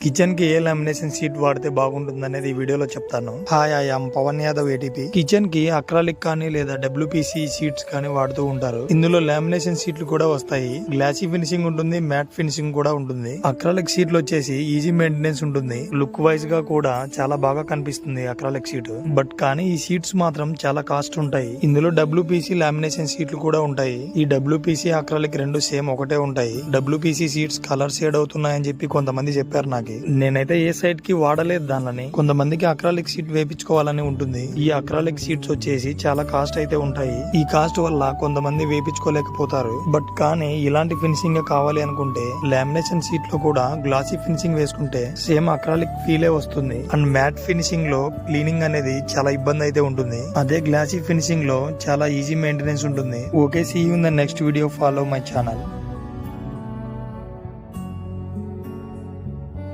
Kitchen కి ఏ lamination sheet వాడితే బాగుంటుంది అనేది ఈ వీడియోలో చెప్తాను. Hi, I am Pavan Yadav ATP. Kitchen కి అక్రాలిక్ కానీ లేదా డబ్ల్యూపీసీ షీట్స్ కానీ వాడుతూ ఉంటారు. ఇందులో లామినేషన్ షీట్లు కూడా వస్తాయి. గ్లాసీ ఫినిషింగ్ ఉంటుంది, మ్యాట్ ఫినిషింగ్ కూడా ఉంటుంది. అక్రాలిక్ షీట్లు వచ్చేసి ఈజీ మెయింటెనెన్స్ ఉంటుంది. లుక్ వైజ్ గా కూడా చాలా బాగా కనిపిస్తుంది అక్రాలిక్ షీట్. బట్ కానీ ఈ షీట్స్ మాత్రం చాలా కాస్ట్ ఉంటాయి. ఇందులో డబ్ల్యూపీసీ లామినేషన్ షీట్లు కూడా ఉంటాయి. ఈ డబ్ల్యూపీసీ అక్రాలిక్ రెండు సేమ్ ఒకటే ఉంటాయి. డబ్ల్యూపీసీ షీట్స్ కలర్ షేడ్ అవుతున్నాయని చెప్పి కొంతమంది చెప్పారు నాకు. నేనైతే ఏ సైడ్ కి వాడలేదు దానిని. కొంతమందికి అక్రాలిక్ షీట్ వేపించుకోవాలని ఉంటుంది. ఈ అక్రాలిక్ షీట్స్ వచ్చేసి చాలా కాస్ట్ అయితే ఉంటాయి. ఈ కాస్ట్ వల్ల కొంతమంది వేపించుకోలేకపోతారు. బట్ కానీ ఇలాంటి ఫినిషింగ్ కావాలి అనుకుంటే లామినేషన్ షీట్ లో కూడా గ్లాసీ ఫినిషింగ్ వేసుకుంటే సేమ్ అక్రాలిక్ ఫీలే వస్తుంది. అండ్ మ్యాట్ ఫినిషింగ్ లో క్లీనింగ్ అనేది చాలా ఇబ్బంది అయితే ఉంటుంది. అదే గ్లాసీ ఫినిషింగ్ లో చాలా ఈజీ మెయింటెనెన్స్ ఉంటుంది. Okay, see you in the next video. Follow my channel.